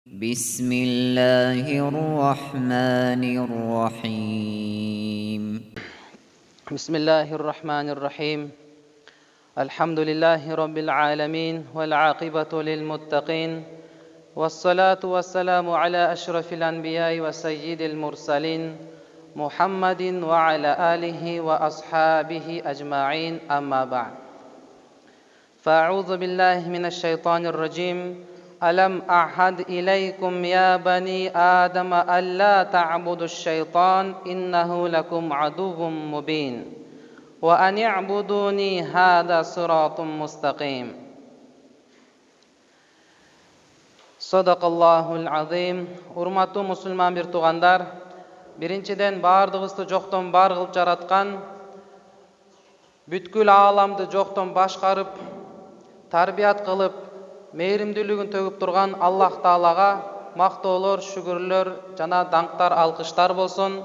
بسم الله الرحمن الرحيم بسم الله الرحمن الرحيم الحمد لله رب العالمين والعاقبة للمتقين والصلاة والسلام على أشرف الأنبياء وسيد المرسلين محمد وعلى آله وأصحابه أجمعين أما بعد فأعوذ بالله من الشيطان الرجيم ألم أعهد إليكم يا بني آدم ألا تعبدوا الشيطان إنه لكم عدو مبين وأن اعبدوني هذا صراط مستقيم صدق الله العظيم. Урматтуу мусулман бир туугандар, биринчиден баардыгыбызды жоктон бар кылып жараткан, бүткүл ааламды жоктон башкарып, тарбият кылып, мээримдүүлүгүн төгүп турган Аллах Таалага мактоолор, шүгүрлөр жана даңктар, алкыштар болсун.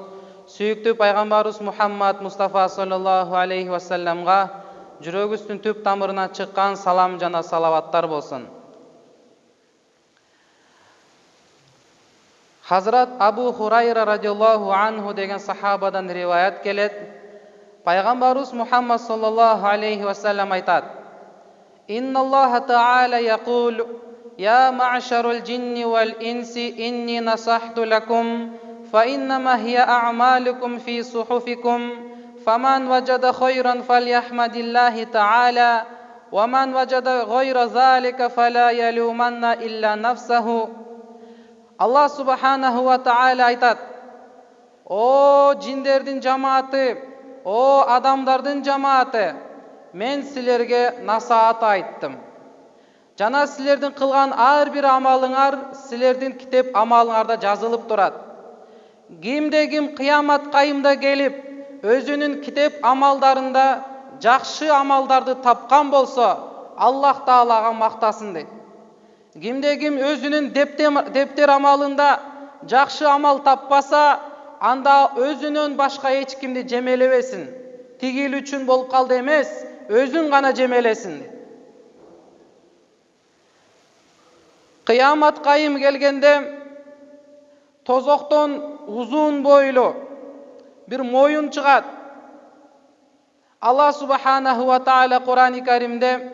Сүйүктүү пайгамбарыбыз Мухаммад Мустафа саллаллаху алейхи ва салламга жүрөгүбүздүн түп тамырынан чыккан салам жана салаваттар болсун. Хазрат Абу Хурайра радиаллаху анху деген сахабадан риваят келет. Пайгамбарыбыз Мухаммад саллаллаху алейхи ва саллам айтат: إن الله تعالى يقول يا معشر الجن والإنس إني نصحت لكم فإنما هي أعمالكم في صحفكم فمن وجد خيرا فليحمد الله تعالى ومن وجد غير ذلك فلا يلومن إلا نفسه. Allah subhanahu wa ta'ala айтат: О жиндердин жамааты, о адамдардын жамааты, мен силерге насаат айттым. Жана силердин кылган ар бир амалыңар силердин китеп амалыңарда жазылып турат. Кимде ким кыямат кайымда келип, өзүнүн китеп амалдарында жакшы амалдарды тапкан болсо, Аллах Таалага мактасын дейт. Кимде ким өзүнүн дептер амалында жакшы амал таппаса, анда өзүнөн башка эч кимди жемелебесин. Тигил үчүн болуп калды эмес, өзүн гана жемелесин. Кыямат кайым келгенде тозоктон узун бойлуу бир моюн чыгат. Аллах субханаху ва таала Кур'ан-ы Каримде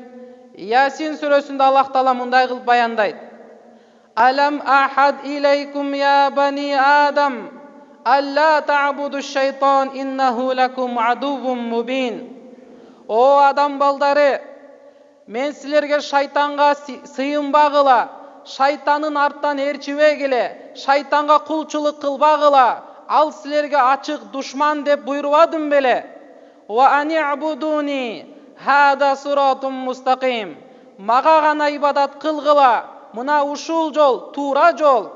Ясин сүрөсүндө Аллах Таала мындай кылып баяндайт: Алам ахад илейкум я бани Адам алла та'буду шайтан иннаху лакум адуввун мубин. О адам балдары, мен силерге шайтанга сыйынбагыла, шайтанын арттан ээрчибегиле, шайтанга кулчулук кылбагыла, ал силерге ачык душман деп буйрубадым беле? Ва ани'будуни хада сиратун мустаким. Мага гана ибадат кылгыла, мына ушул жол, туура жол.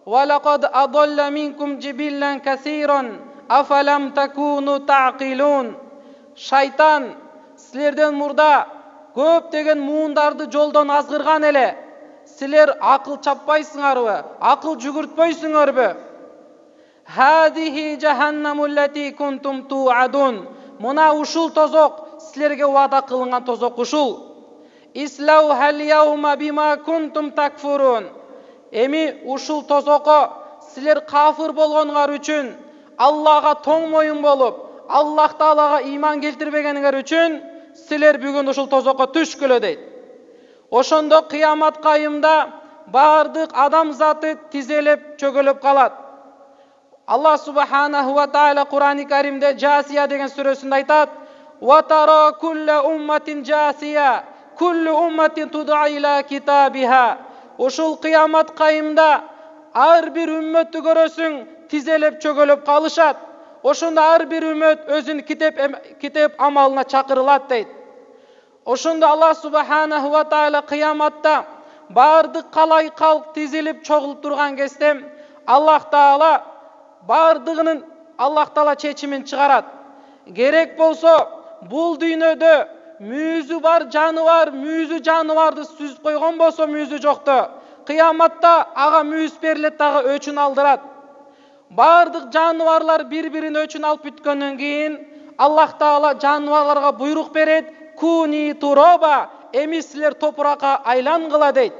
Ва лакад адалла минкум жибиллан касиран афалам такуну тaqilun. Шайтан силерден мурда көптөгөн муундарды жолдон азгырган эле. Силер акыл чаппайсыңарбы? Акыл жүгүртпөйсүңөрбү? Хадихи жаханнаму лати кунтум туадун. Мына ушул тозок силерге вада кылынган тозок ушул. Ислау хал яума бима кунтум такфурун. Эми ушул тозокко силер кафыр болгонгор үчүн, Аллага тоң моюн болуп, Аллах Таалага иман келтирбегениңер үчүн силер бүгүн ушул тозокко түшкүлө дейт. Ошондо кыямат кайымда бардык адам заты тизелеп чөгөлөп калат. Аллах субханаху ва таала Кур'ан-ы Каримде Жасия деген сүрөсүндө айтат: "Ва тара кулла умматин жасия, куллу умматин туд'a ила китабиха." Ошол кыямат кайымда ар бир үммөттү көрөсүң тизелеп чөгөлөп калышат. Ошондо ар бир үммөт өзүнүн китеп амалына чакырылат дейт. Ошондо Аллах субханаху ва таала кыяматта бардык калай калк тизилип чогулуп турган кезде Аллах Таала бардыгынын Аллах Таала чечимин чыгарат. Керек болсо бул дүйнөдө мүйүзү бар жаныбар, мүйүзү жаныбарды сүзүп койгон болсо мүйүзү жокто, кыяматта ага мүйүз берилет дагы өчүн алдырат. Бардык жаныбарлар бири-бирин өчүн алып бүткөндөн кийин Аллах Таала жаныбарларга буйрук берет: "Куни туроба", эми силер топуракка айлангыла дейт.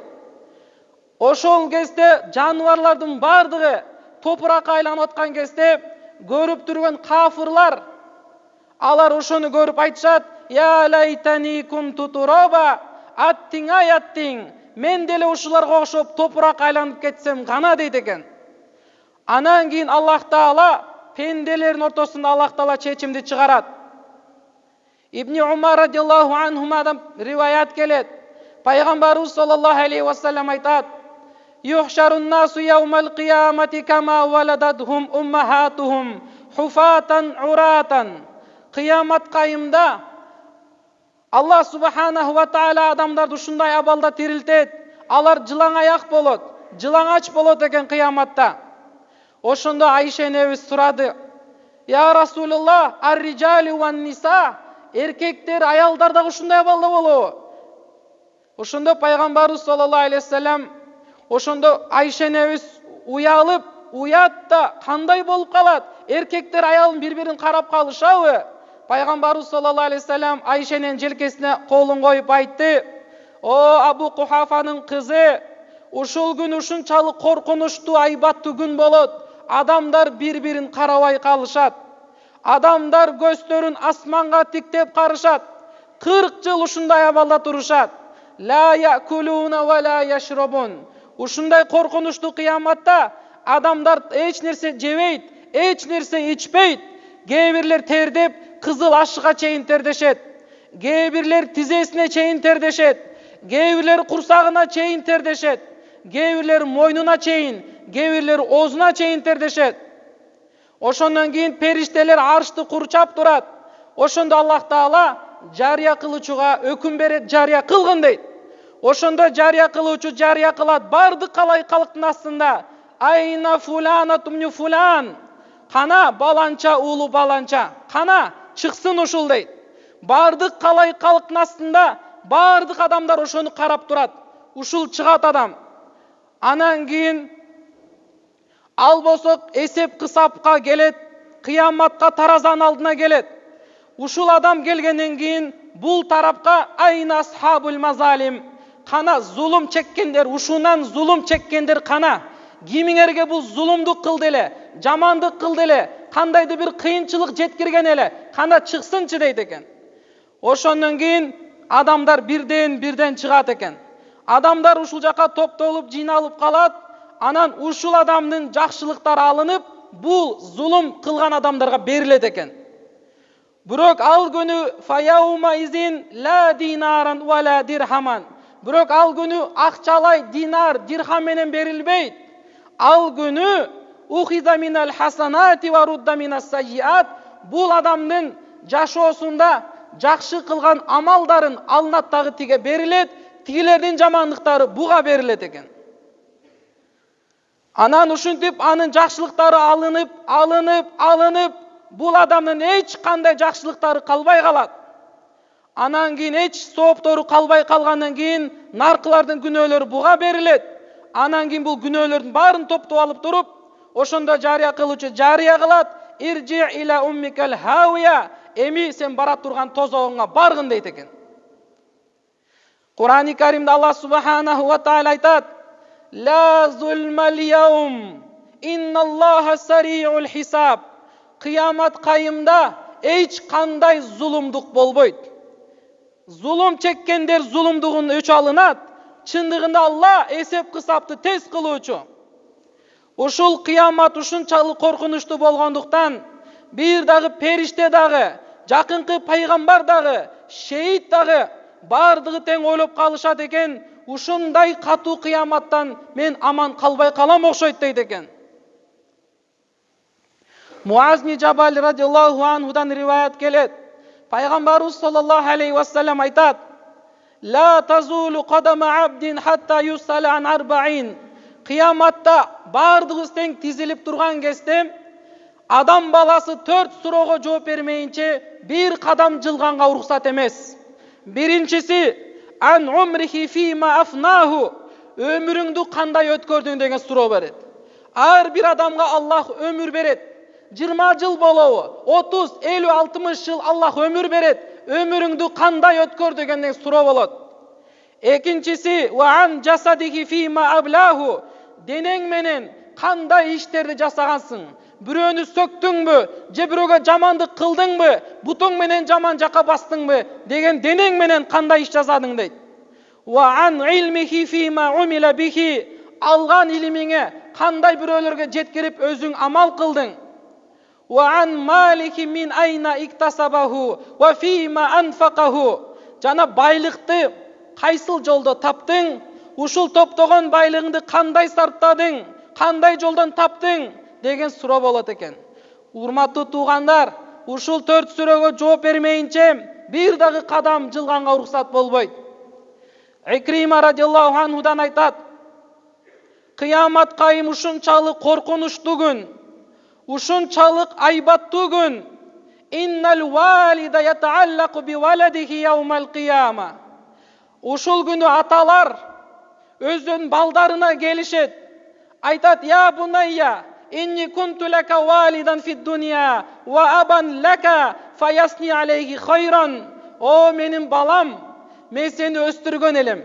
Ошол кезде жаныбарлардын бардыгы топуракка айланып аткан кезде көрүп турган кафырлар алар ошону көрүп айтышат: "Я лайтани кунту тураба", аттиң ай аттиң, мен деле ушуларга окшоп топуракка айланып кетсем гана дейт экен. Анан кийин Аллах Таала пенделердин ортосунда Аллах Таала чечимди чыгарат. Ибн Умар радиаллаху анхумадан риваят келет. Пайгамбарыбыз саллаллаху алейхи ва саллям айтат: "Юхшарун насу яумал киямати кама валадатхум уммахатухум хуфатан уратан". Кыямат кайымда Аллах субханаху ва таала адамдарды ушундай абалда тирилтет. Алар жылаң аяк болот, жылаңач болот экен кыяматта. Ошондо Айша энебиз сурады: "Я Расулуллах, ар-риджали ван ниса", эркектер, аялдар да ушундай абалда болобу? Ошондо пайгамбарыбыз саллаллаху алейхи ва саллям ошондо Айша энебиз уялып, уят да кандай болуп калат? Эркектер аялын бири-бирин карап калышабы? Пайгамбарыбыз саллаллаху алейхи ва саллям Айшанын желкесине колун коюп айтты: "О Абу Кухафанын кызы, ушул күн ушунчалык коркунучтуу, айбаттуу күн болот. Адамдар бири-бирин карабай калышат. Адамдар көздөрүн асманга тиктеп карышат. 40 жыл ушундай абалда турушат. Ла якулуна ва ла яшрабун". Ушундай коркунучтуу кыяматта адамдар эч нерсе жебейт, эч нерсе ичпейт. Кээ бирлер тердеп кызыл ашыга чейин тердешет. Кээ бирлер тизесине чейин тердешет. Кээ бирлер курсагына чейин тердешет. Кээ бирлер мойнуна чейин, кээ бирлер оозуна чейин тердешет. Ошондон кийин периштелер аршты курчап турат. Ошондо Аллах Таала жарыя кылуучуга өкүм берет, жарыя кылгын дейт. Ошондо жарыя кылуучу жарыя кылат бардык калайкалыктын астында: "Айна фулана тумню фулан", кана баланча уулу баланча, кана чыксын ушул дейт. Бардык калайкалыктын астында бардык адамдар ошону карап турат. Ушул чыгат адам. Анан кийин ал болсо эсеп кысапка келет, кыяматка таразанын алдына келет. Ушул адам келгенден кийин бул тарапка айна асхабул мазалим, кана зулум чеккендер, ушунан зулум чеккендер кана. Кимиңерге бул зулумдук кылды эле, жамандык кылды эле, кандайдыр бир кыйынчылык жеткирген эле, кана чыксынчы дейт экен. Ошондон кийин адамдар бирден чыгат экен. Адамдар ушул жака топтолуп, жыйналып калат. Анан ушул адамдын жакшылыктары алынып, бул зулум кылган адамдарга берилет экен. Бирок ал күнү фаяума изин ла динаран ва ла дирхаман. Бирок ал күнү акчалай динар, дирхам менен берилбейт. Ал күнү ухиза минал хасанати ва рудда минас сайиат. Бул адамдын жашоосунда жакшы кылган амалдарын алынат дагы тиге берилет, тигилердин жамандыктары буга берилет экен. Анан ушинтип анын жакшылыктары алынып, бул адамдын эч кандай жакшылыктары калбай калат. Анан кийин эч сооптору калбай калгандан кийин наркылардын күнөөлөрү буга берилет. Анан кийин бул күнөөлөрдүн баарын топтоп алып туруп, ошондо жарыя кылуучу жарыя кылат: "Иржи иля уммикал хавия", эми сен бара турган тозогуңа баргын дейт экен. Кур'ани Каримде Аллах субханаху ва таала айтат: "Ла зулмал яум, инналлаха сариул хисаб". Кыямат кайымда эч кандай зулумдук болбойт. Зулум чеккендер зулумдугун өчө алынат. Чындыгында Аллах эсеп кысапты тез кылуучу. Ушул кыямат ушунчалык коркунучтуу болгондуктан бир дагы периште дагы, жакынкы пайгамбар дагы, шейит дагы бардыгы тең ойлоп калышат экен: ушундай катуу кыяматтан мен аман калбай калам окшойт дейт экен. Муаз бин Жабал радиаллаху анхудан риваят келет. Пайгамбарыбыз саллаллаху алейхи ва саллям айтат: "Ла тазулу кадама абдин хатта юсала ан арбаин". Кыяматта бардыгыбыз тең тизилип турган кезде адам баласы 4 суроого жооп бермейинче бир кадам жылганга уруксат эмес. Биринчиси ан умрихи фима афнаху, өмүрүңдү кандай өткөрдүң деген суроо берет. Ар бир адамга Аллах өмүр берет. 20 жыл болобу, 30, 50, 60 жыл Аллах өмүр берет. Өмүрүңдү кандай өткөр дегенден суроо болот. Экинчиси ва ан жасадихи фима аблаху, денең менен кандай иштерди жасагансың? Бирөөнү сөктүңбү, же бирөөгө жамандык кылдыңбы, бутуң менен жаман жака бастыңбы деген денең менен кандай иш жасадың дейт. Ва ан илмихи фима умила бихи, алган илимиңе кандай бирөөлөргө жеткирип өзүң амал кылдың. Ва ан малихи мин айна иктасабаху ва фима анфакаху, жана байлыкты кайсыл жолдо таптың, ушул топтогон байлыгыңды кандай сарптадың, кандай жолдон таптың деген суроо болот экен. Урматтуу туугандар, ушул 4 сүрөгө жооп бермейинче бир дагы кадам жылганга уруксат болбойт. Икрима радиаллаху анхудан айтат: кыямат кайым ушунчалык коркунучтуу күн, ушунчалык айбаттуу күн. Иннал валида ятааллаку би валадихи яумал кияма. Ушул күнү аталар өзүнүн балдарына келишет, айтат: я бунайя инни кунту лака валидан фид дуния ва абан лака фаясни алейхи хайран. О менин балам, мен сени өстүргөн элем,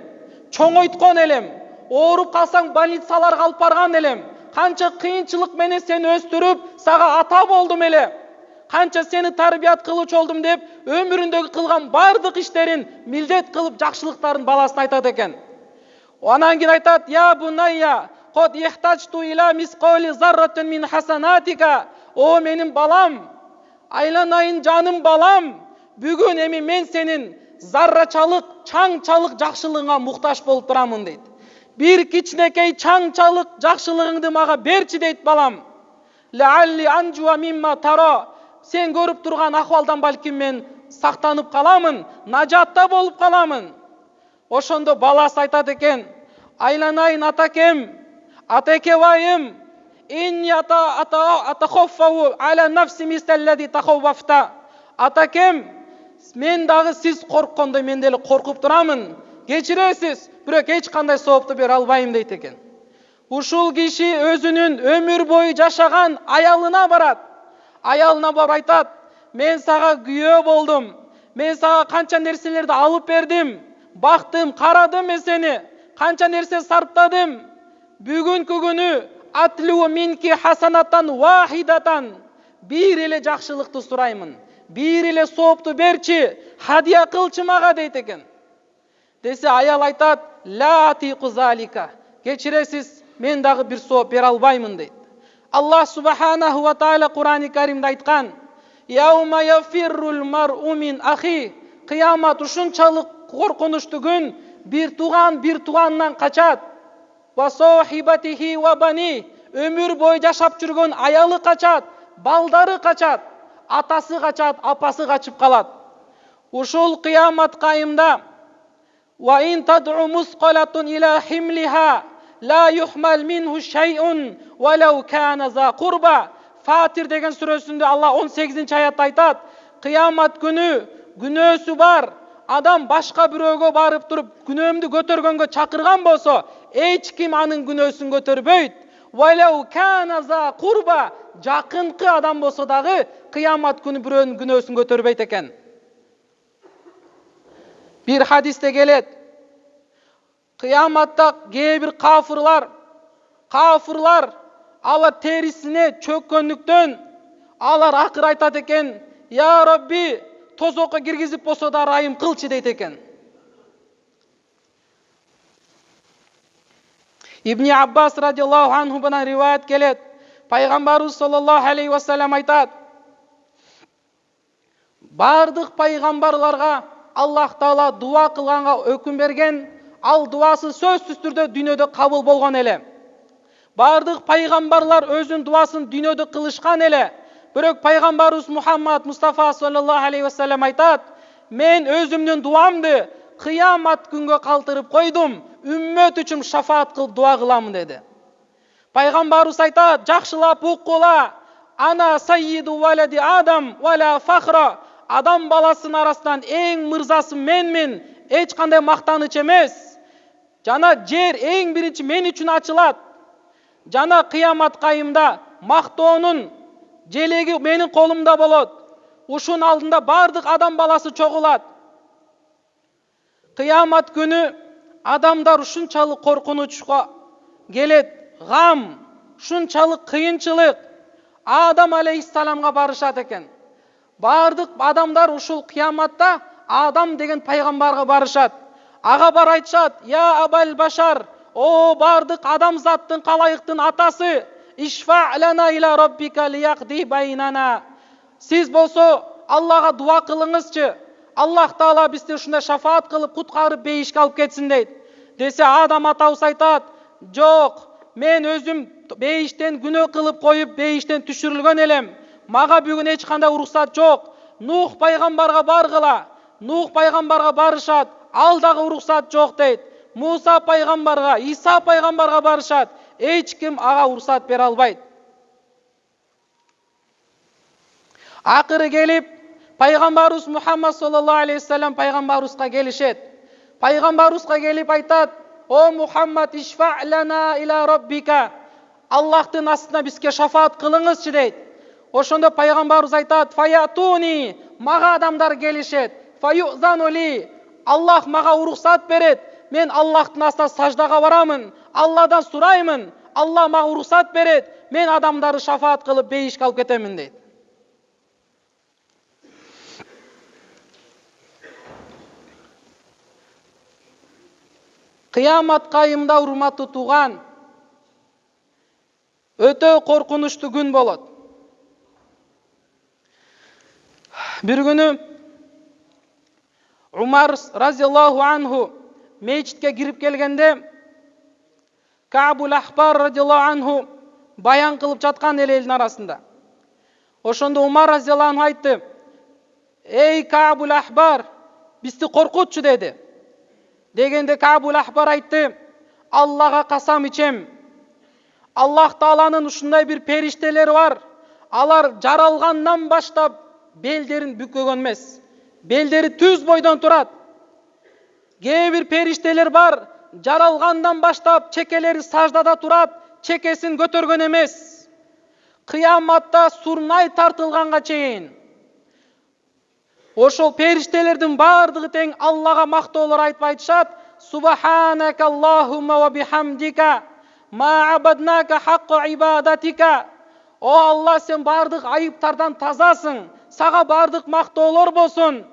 чоңойткон элем, ооруп калсаң больницаларга алып барган элем, канча кыйынчылык менен сени өстүрүп, сага ата болдум эле, канча сени тарбият кылуучу болдум деп, өмүрүндөгү кылган бардык иштерин милдет кылып жакшылыктарын баласына айтат экен. Анан кийин айтат: я бунайя код ихтажту ила мисқоли зарратин мин хасанатика. О менин балам, айланайын жаным балам, бүгүн эми мен сенин заррачалык, чаңчалык жакшылыгыңа муктаж болуп турамын дейт. Бир кичинекей чаңчалык жакшылыгыңды мага берчи дейт балам. Лаалли анжуа мимма таро. Сен көрүп турган акыбалдан балким мен сактанып каламын, нажатта болуп каламын. Ошондо баласы айтат экен: айланайын атакем, атекебайым, инни атахоффау аля нафси мисталлади таховвафта. Атакем, мен дагы сиз корккондой мен деле коркуп турамын. Кечиресиз, бирок эч кандай соопту бере албайм дейт экен. Ушул киши өзүнүн өмүр бою жашаган аялына барат. Аялына барып айтат: мен сага күйөө болдум, мен сага канча нерселерди алып бердим, бактым, карадым мен сени, канча нерсе сарптадым. Бүгүнкү күнү атлу минки хасанатан вахидатан, бир эле жакшылыкты сураймын, бир эле соопту берчи, хадия кылчы мага дейт экен. Десе аял айтат: ла атику залика, кечиресиз, мен дагы бир сооп бере албаймын дейт. Аллах субханаху ва таала Кур'ани Каримде айткан: яума яфиррул мар'у мин ахи, кыямат ушунчалык коркунучтуу күн, бир туганынан качат. Ва сохибатихи ва бани, өмүр бою жашап жүргөн аялы качат, балдары качат, атасы качат, апасы качып калат. Ушул кыямат кайымда ва ин тад'у мусқалатун ила химлиха ла юхмал минху шай'ун ва лау кана за курба. Фатир деген сүрөсүндө Алла 18-аятта айтат: кыямат күнү күнөөсү бар адам башка бирөөгө барып туруп күнөөмдү көтөргөнгө чакырган болсо, эч ким анын күнөөсүн көтөрбөйт. Ва лау кана за курба, жакынкы адам болсо дагы кыямат күнү бирөөнүн күнөөсүн көтөрбөйт экен. Bir hadiste келет: кыяматта кээ бир кафырлар алар терисине чөккөндүктөн алар акыр айтат экен: я Rabbi, тозокко киргизип болсо да райым кылчы дейт экен. Ибн Аббас радиаллаху анхудан риваят келет: пайгамбарыбыз саллаллаху алейхи ва саллям айтат: бардык пайгамбарларга Аллах Таала дуа кылганга өкүм берген, ал дуасы сөзсүз түрдө дүйнөдө кабыл болгон эле. Бардык пайгамбарлар өзүнүн дуасын дүйнөдө кылышкан эле. Бирок пайгамбарыбыз Мухаммад Мустафа саллаллаху алейхи ва саллям айтат: мен өзүмдүн дуамды кыямат күнгө калтырып койдум, үммөт үчүн шафаат кылып дуа кыламын деди. Пайгамбарыбыз айтат: жакшылап укула, ана саййиду валади адам вала фахра. Адам баласынын арасынан эң мырзасы менмин, эч кандай мактаныч эмес. Жана жер эң биринчи мен үчүн ачылат. Жана кыямат кайымда мактоонун желеги менин колумда болот. Ушунун алдында бардык адам баласы чогулат. Кыямат күнү адамдар ушунчалык коркунучка келет, гам, ушунчалык кыйынчылык Адам алейхиссаламга барышат экен. Бардык адамдар ушул кыяматта Адам деген пайгамбарга барышат. Ага бар айтышат: "Я абал башар, о бардык адамзаттын калайыктын атасы, ишфа лана иля роббика лияқди байнана. Сиз болсо Аллага дуа кылыңызчы. Аллах Таала бизди ушундай шафаат кылып куткарып бейишке алып кетсин" дейт. Десе Адам атабыз айтат: "Жок, мен өзүм бейиштен күнөө кылып коюп бейиштен түшүрүлгөн элем. Мага бүгүн эч кандай уруксат жок. Нух пайгамбарга баргыла." Нух пайгамбарга барышат, ал дагы уруксат жок дейт. Муса пайгамбарга, Иса пайгамбарга барышат, эч ким ага уруксат бере албайт. Акыры келип пайгамбарыбыз Мухаммад саллаллаху алейхи вассалам пайгамбарыбызга келишет. Пайгамбарыбызга келип айтат: "О Мухаммад, ишфа лана иля роббика. Аллахтын астына бизге шафаат кылыңызчы" дейт. Ошондо пайгамбарыбыз айтат: "Фаятуни", мага адамдар келишет. "Фаюзанули", Аллах мага уруксат берет. Мен Аллахтын астына саждага барамын, Алладан сураймын. Аллах мага уруксат берет. Мен адамдарды шафаат кылып бейишке алып кетемин" дейт. Кыямат кайымда, урматтуу тууган, өтө коркунучтуу күн болот. Бир күнү Умар разияллаху анху мечитке кирип келгенде, Каабул Ахбар разияллаху анху баян кылып жаткан элдин арасында. Ошондо Умар разияллаху анху айтты: "Эй Каабул Ахбар, бизди коркутчу" деди. Дегенде Каабул Ахбар айтты: "Аллага касам ичем, Аллах Тааланын ушундай бир периштелери бар. Алар жаралгандан баштап белдерин бүккөгөн эмес. Белдери түз бойдон турат. Кээ бир периштелер бар, жаралгандан баштап чекелери саждада турат, чекесин көтөргөн эмес. Кыяматта сурнай тартылганга чейин ошол периштелердин бардыгы тең Аллага мактоолор айтып айтышат: "Субханака Аллахумма ва бихамдика ма абаднака хакка ибадатика". О Аллах, сен бардык айыптардан тазасың. Сага бардык мактоолор болсун.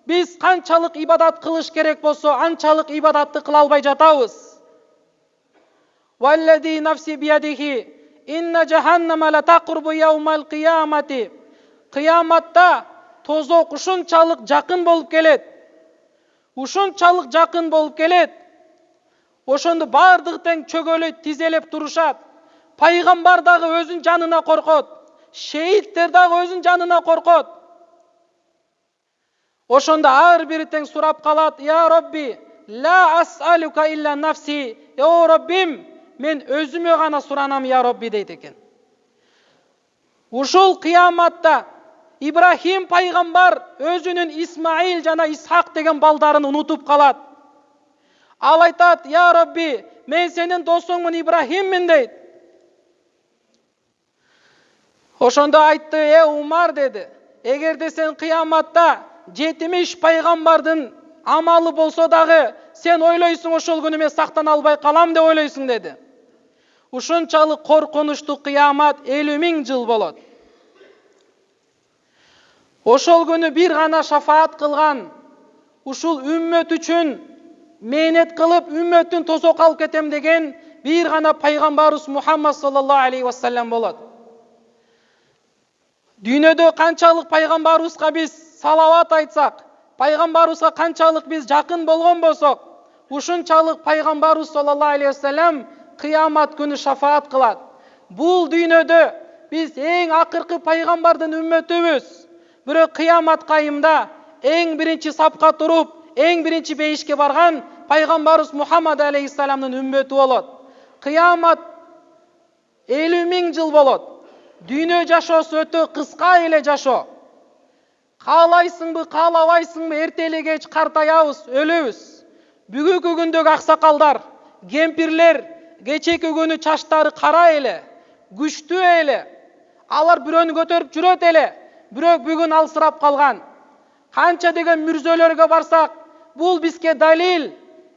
Биз канчалык ибадат кылыш керек болсо, анчалык ибадатты кыла албай жатабыз. "Валлади нафси биядихи инна жаханнама ла тaqrubu yawmal qiyamati". Кыяматта тозок ушунчалык жакын болуп келет. Ушунчалык жакын болуп келет. Ошондо бардыгы тең чөгөлөйт, тизелеп турушат. Пайгамбар дагы өзүнүн жанына коркот. Шейиттер дагы өзүнүн жанына коркот. Ошондо ар бири тең сурап калат: "Я Робби, ла ас'алука илля нафси". "О Роббим, мен өзүмө гана суранам, я Робби" дейт экен. Ушул кыяматта Ибрахим пайгамбар өзүнүн Исмаил жана Исхак деген балдарын унутуп калат. Ал айтат: "Я Робби, мен сенин досуңмун, Ибрахиммин" дейт. Ошондо айтты: Умар" деди, "Эгерде сен кыяматта 70 пайгамбардын амалы болсо дагы, сен ойлойсуң ошол күнү мен сактана албай калам деп ойлойсуң" деди. Ушунчалык коркунучтуу кыямат 50.000 жыл болот. Ошол күнү бир гана шафаат кылган, ушул үммөт үчүн мээнет кылып, үммөттүн тозок алып кетем деген бир гана пайгамбарыбыз Мухаммад саллаллаху алейхи вассалам болот. Дүйнөдө канчалык пайгамбарыбызга биз салават айтсак, пайгамбарыбызга канчалык биз жакын болгон болсок, ушунчалык пайгамбарыбыз саллаллаху алейхи вассалам кыямат күнү шафаат кылат. Бул дүйнөдө биз эң акыркы пайгамбардын үммөтүбүз. Бирок кыямат кайымда эң биринчи сапка туруп, эң биринчи бейишке барган пайгамбарыбыз Мухаммад алейхиссаламдын үммөтү болот. Кыямат 50.000 жыл болот. Дүйнө жашоосу өтө кыска эле жашоо. Каалайсыңбы, каалабайсыңбы, эрте эле кеч картаябыз, өлөбүз. Бүгүнкү күндөгү аксакалдар, кемпирлер кечеки күнү чачтары кара эле, күчтүү эле. Алар бирөөнү көтөрүп жүрөт эле. Бирок бүгүн алсырап калган. Канча деген мүрзөлөргө барсак, бул бизге далил.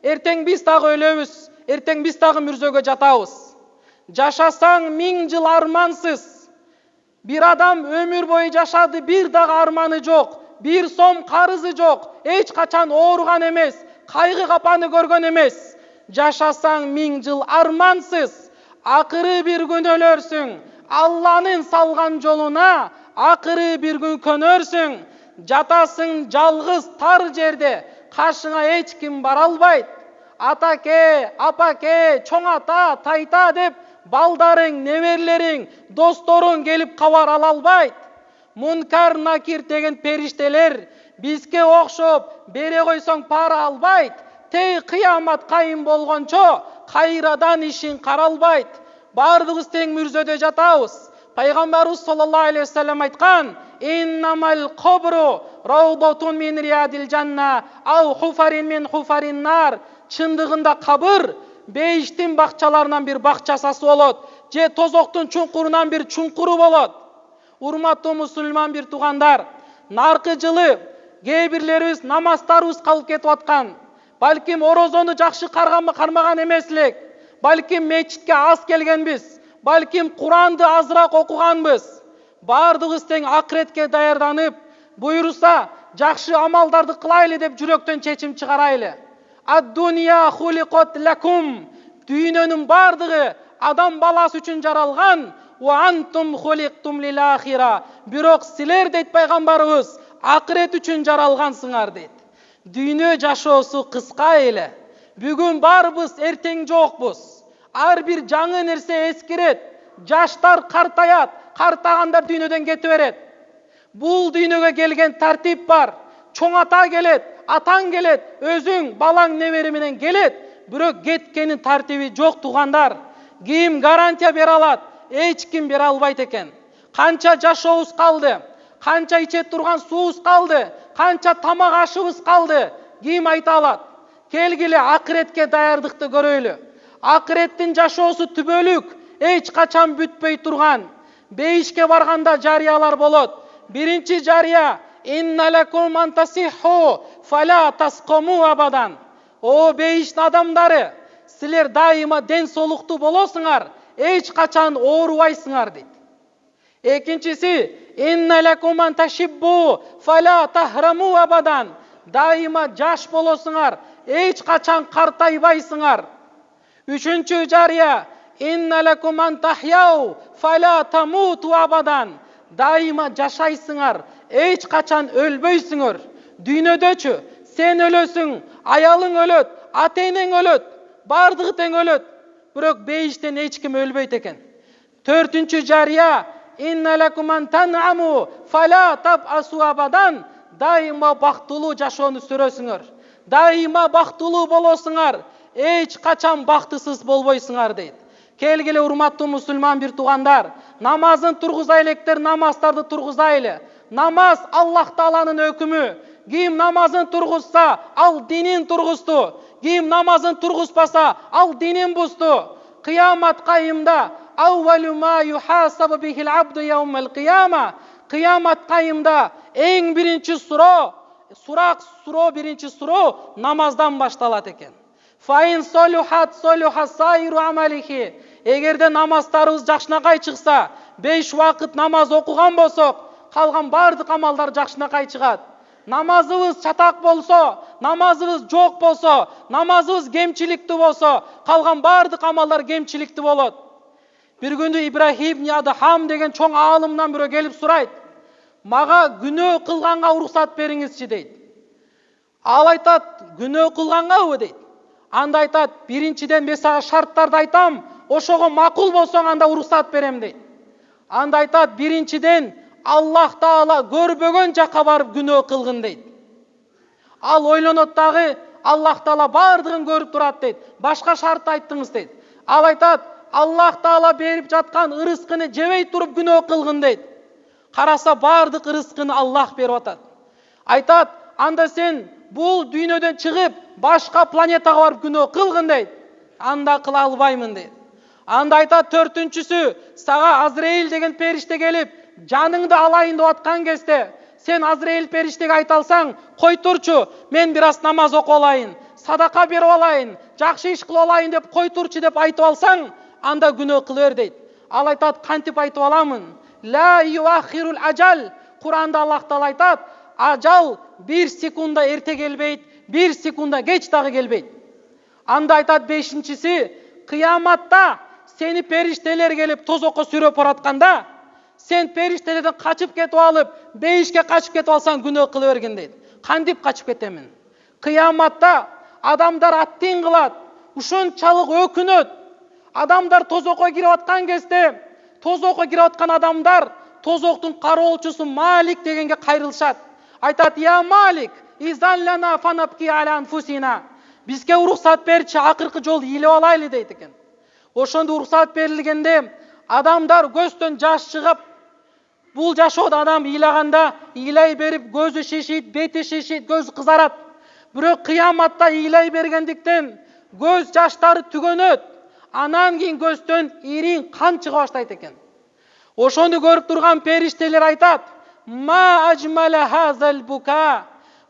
Эртең биз дагы өлөбүз, эртең биз дагы мүрзөгө жатабыз. Жашасаң 1000 жыл армансыз. Bir adam ömür boyu yaşadı, bir dağ armanı yok, bir som karızı yok, hiç kaçan oğurgan emez, kaygı kapanı görgön emez. Yaşasan 1000 yıl armansız, akırı bir gün ölürsün, Allah'ın salgan yoluna, akırı bir gün könörsün. Jatasın жалгыз tar jerde, karşına hiç kim bara albayt. Atake, apake, çoң ata, tayta dep, балдарың, неберлерің, досторың келіп кабар ала албайт. Мункар накир деген периштелер бизге окшоп бере койсоң пара албайт. Тей кыямат кайым болгончо кайрадан ишин каралбайт. Бардыгыбыз тең мүрзөдө жатабыз. Пайгамбарыбыз саллаллаху алейхи вассалам айткан: "Иннамал кабру раудатун мин риядил жанна ау хуфарин мин хуфарин нар." Чындыгында кабыр бейиштин бакчаларынан бир бакчасасы болот, же тозоктун чуңкурунан бир чуңкуру болот. Урматтуу мусулман бир туугандар, наркы жылы кээ бирлерибиз намаздарыбыз калып кетип аткан. Балким орозону жакшы кармаган эмес элек. Балким мечитке аз келгенбиз. Балким Куранды азыраак окуганбыз. Бардыгыбыз тең акыретке даярданып, буйруса жакшы амалдарды кылайлы деп жүрөктөн чечим чыгарайлы. Ad-dunya khuliqat lakum. Düynөнүн бардыгы адам баласы үчүн жаралган. Wa antum khuliqtum lil akhira. Бирок силер дейт пайгамбарыбыз, акырет үчүн жаралгансыңар дейт. Дүйнө жашоосу кыска эле. Бүгүн барбыз, эртең жокпуз. Ар бир жаңы нерсе эскирет. Жаштар картаят, картагандар дүйнөдөн кете берет. Бул дүйнөгө келген тартип бар. Çoң ата келет, атаң келет, өзүң, балаң, небери менен келет. Бирок кеткенин тартиби жок туугандар. Ким гарантия бере алат? Эч ким бере албайт экен. Канча жашообуз калды? Канча иче турган суубуз калды? Канча тамак ашыбыз калды? Ким айта алат? Келгиле акыретке даярдыкты көрөйлү. Акыреттин жашоосу түбөлүк, эч качан бүтпөй турган. Бейишке барганда жарыялар болот. Биринчи жарыя: Inna lakum an tasihhu fala tasqamu abadan. O beyiştin adamları, sizler daima den soluqtu bolosыңар, eç kaçan oğurbaysыңар deydi. Ekincisi, inna lakum an tashibbu fala tahramu abadan. Daima jaş bolosыңар, eç kaçan kartaybaysыңар. Üçüncü cariye, inna lakum an tahyau fala tamutu abadan. Daima jaşaysыңар, eç kaçan ölböysüңөр. Dүйnöдөчү sen ölösüң, ayalың ölöt, ata-eneң ölöt, bardыгы тең ölöt. Бирок бейиштен эч ким ölbөйт экен. Төртүнчү жарыя: inna lakum an tan'amu fala tab'asu abadan. Daima бактылуу жашоону сүрөсүңөр. Daima бактылуу болосуңар, эч качан бактысыз болбойсуңар дейт. Келгиле урматтуу мусулман бир туугандар, намазын тургузайлыктер, намаздарды тургузайлы. Намаз Аллах Тааланын өкүмү. Ким намазын тургузса, ал динин тургузду. Ким намазын тургузбаса, ал динин бузду. Кыямат кайымда аввалу ма юхасабу бихил абду яумал кыяма. Кыямат кайымда эң биринчи биринчи суроо намаздан башталат экен. Фаин солюхат солюха сайру амалихи. Эгерде намаздарыбыз жакшынакай чыкса, 5 вакыт намаз окуган болсок, калган бардык амалдар жакшынакай чыгат. Намазыбыз чатак болсо, намазыбыз жок болсо, намазыбыз кемчиликтүү болсо, калган бардык амалдар кемчиликтүү болот. Бир күндү Ибрахим ибн Адхам деген чоң аалымдан бирөө келип сурайт: "Мага күнөө кылганга уруксат бериңизчи" дейт. Ал айтат: "Күнөө кылгангабы?" дейт. Анда айтат: "Биринчиден мен сага шарттарды айтам, ошого макул болсоң анда уруксат берем" дейт. Анда айтат: "Биринчиден Аллах Таала көрбөгөн жакка барып күнөө кылгын" дейт. Ал ойлонот дагы: "Аллах Таала бардыгын көрүп турат" дейт. "Башка шарт айттыңыз" дейт. Ал айтат: "Аллах Таала берип жаткан ырыскыны жебей туруп күнөө кылгын" дейт. Караса бардык ырыскыны Аллах берип атат. Айтат: "Анда сен бул дүйнөдөн чыгып, башка планетага барып күнөө кылгын" дейт. Анда кыла албаймын дейт. Анда айтат: "Төртүнчүсү, сага Азраил деген периште келип, жаныңды алайын деп аткан кезде, сен Азраил периштеге айта алсаң, кой турчу, мен бир аз намаз окуп алайын. садака берип алайын, жакшы иш кылып алайын деп кой турчу деп айтып алсаң, анда күнөө кыла бер дейт. Ал айтат, кантип айтып аламын? Ла юахирул ажал. Куранда Аллах Таала айтат, ажал 1 секунда эрте келбейт, 1 секунда кеч дагы келбейт. Анда айтат 5-нчиси, кыяматта сени периштелер келип тозокко сүрөп баратканда, сен периштелерден качып кетип алып, бейишке качып кетип алсаң күнөө кыла берген дейт. Кантип качып кетемин? Кыяматта адамдар аттин кылат, ушунчалык өкүнөт. Адамдар тозокко кирип аткан кезде, тозокко кирип аткан адамдар тозоктун кароолчусу Малик дегенге кайрылышат. Айтат, я Малик, изан лана фанапки аля анфусина. Бизге уруксат берчи, акыркы жолу ыйлеп алайлы дейт экен. Ошондо уруксат берилгенде адамдар көздөн жаш чыгып, бул жашоодо адам ыйлаганда ыйлай берип көзү шишит, бети шишит, көзү кызарат. Бирок кыяматта ыйлай бергендиктен көз жаштары түгөнөт. Анан кийин көздөн ирин кан чыга баштайт экен. Ошону көрүп турган периштелер айтат, ма ажмала хазал бука.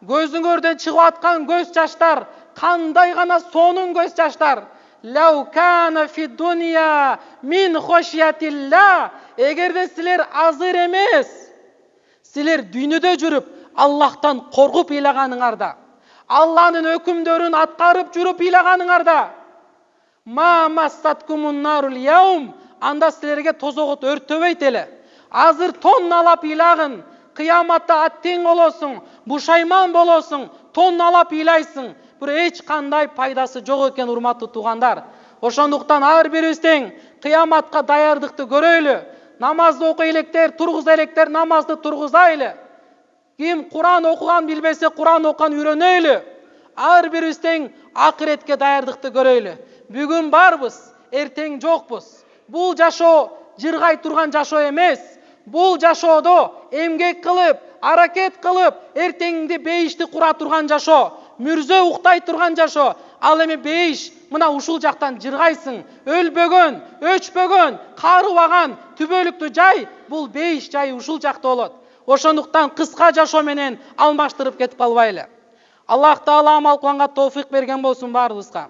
Көзүңөрдөн чыгып аткан көз жаштар кандай гана сонун көз жаштар. Лау кана фи дуния мин хошиятилла. Эгерде силер азыр эмес, силер дүйнөдө жүрүп Аллахтан коркуп ыйлаганыңарда, Алланын өкүмдөрүн аткарып жүрүп ыйлаганыңарда, ма массаткумун нарул яум, анда силерге тозогот өртөбөйт эле. Азыр тонналап ыйлагын, кыяматта аттең болосуң, бушайман болосуң, тонналап ыйлайсың, бирок эч кандай пайдасы жок экен, урматтуу туугандар. Ошондуктан ар бирибизден кыяматка даярдыкты көрөйлү. Намазды окуй электер, тургуза электер, намазды тургузайлы. Ким Куран окуган билбесе, Куран окуган үйрөнөйлү. Ар бирибизден акыретке даярдыкты көрөйлү. Бүгүн барбыз, эртең жокпуз. Бул жашоо жыргай турган жашоо эмес. Бул жашоодо эмгек кылып, аракет кылып, эртеңди бейишти кура турган жашоо. Мүрзө уктай турган жашоо. Ал эми бейиш мына ушул жактан жыргайсың. Өлбөгөн, өчпөгөн, карыбаган түбөлүктүү жай, бул бейиш жайы ушул жакта болот. Ошондуктан кыска жашоо менен алмаштырып кетип калбайлы. Аллах Таала амал кылганга товфик берген болсун баарыбызга.